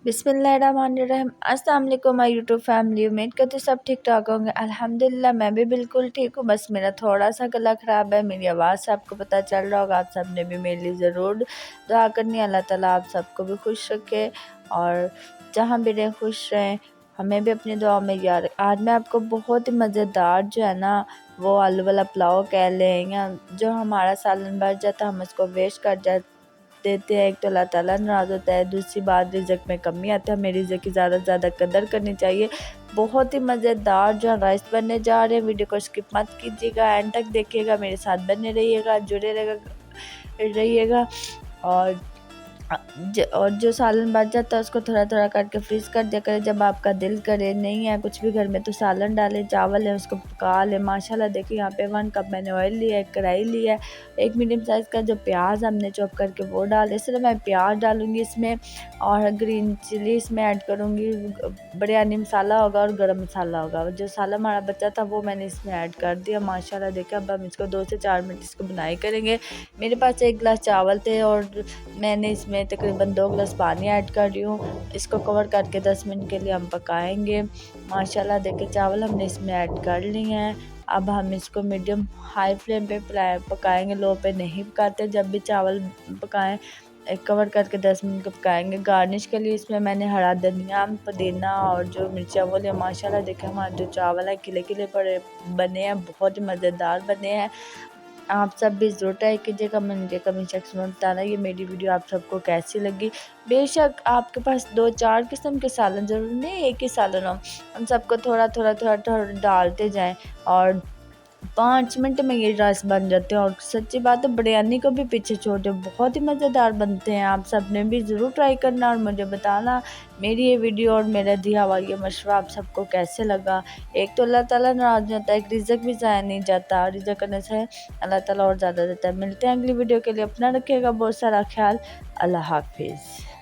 बिस्मिल्लाहिर्रहमानिर्रहीम। अस्सलाम वालेकुम माय यूट्यूब फैमिली। उम्मीद करती सब ठीक ठाक होंगे। अल्हम्दुलिल्लाह मैं भी बिल्कुल ठीक हूँ। बस मेरा थोड़ा सा गला ख़राब है, मेरी आवाज़ से आपको पता चल रहा होगा। आप सब ने भी मेरे लिए ज़रूर दुआ करनी है। अल्लाह ताला आप सबको भी खुश रखे और जहाँ भी रहें खुश रहें, हमें भी अपनी दुआ में याद। आज मैं आपको बहुत ही मज़ेदार जो है ना वो आलू वाला पुलाव कह लें या जो हमारा सालन बच जाता है हम उसको वेस्ट कर जाते देते हैं। एक तो अल्लाह ताला नाराज़ होता है, दूसरी बात रिज़्क में कमी आती है। हमें रिज़्क की ज़्यादा से ज़्यादा कदर करनी चाहिए। बहुत ही मज़ेदार जो राइस बनने जा रहे हैं, वीडियो को स्किप मत कीजिएगा, एंड तक देखिएगा, मेरे साथ बने रहिएगा, जुड़े रहिएगा। और और जो सालन बच जाता है उसको थोड़ा थोड़ा करके फ्रीज कर दिया करें। जब आपका दिल करे नहीं है कुछ भी घर में तो सालन डालें, चावल है उसको पका लें। माशाल्लाह देखिए यहाँ पे 1 कप मैंने ऑयल लिया है, कढ़ाई लिया है, एक मीडियम साइज़ का जो प्याज हमने चॉप करके वो डाल। इस तरह मैं प्याज डालूंगी इसमें और ग्रीन चिली इसमें ऐड करूँगी। बिरयानी मसाला होगा और गरम मसाला होगा। जो साला हमारा बचा था वो मैंने इसमें ऐड कर दिया। माशाल्लाह देखिए अब हम इसको 2 से 4 मिनट इसको बुनाई करेंगे। मेरे पास 1 गिलास चावल थे और मैंने इसमें तकरीबन 2 गिलास पानी ऐड कर रही हूँ। इसको कवर करके 10 मिनट के लिए हम पकाएंगे। माशाल्लाह देखिए चावल हमने इसमें ऐड कर लिए हैं। अब हम इसको मीडियम हाई फ्लेम पे पकाएंगे, लो पे नहीं पकाते। जब भी चावल पकाएं कवर करके 10 मिनट को पकाएंगे। गार्निश के लिए इसमें मैंने हरा धनिया, पुदीना और जो मिर्चा वो लिया। माशाल्लाह देखिए हमारे जो चावल है खिले खिले पड़े बने हैं, बहुत ही मज़ेदार बने हैं। आप सब भी ज़रूर ट्राई कीजिएगा। मुझे कमेंट सेक्शन में बताना ये मेरी वीडियो आप सबको कैसी लगी। बेशक आपके पास 2-4 किस्म के सालन, ज़रूरी नहीं एक ही सालन हो, उन सबको थोड़ा थोड़ा थोड़ा थोड़ा डालते जाएं और 5 मिनट में ये राइस बन जाते हैं। और सच्ची बात है बिरयानी को भी पीछे छोड़ दो, बहुत ही मज़ेदार बनते हैं। आप सब ने भी ज़रूर ट्राई करना और मुझे बताना मेरी ये वीडियो और मेरा दिया हुआ ये मशवरा आप सबको कैसे लगा। एक तो अल्लाह ताला नाराज़ नहीं होता, एक रिज़्क भी ज़ाया नहीं जाता, रिज़्क करने से अल्लाह ताला और ज़्यादा देता है। मिलते हैं अगली वीडियो के लिए। अपना रखिएगा बहुत सारा ख्याल। अल्लाह हाफिज़।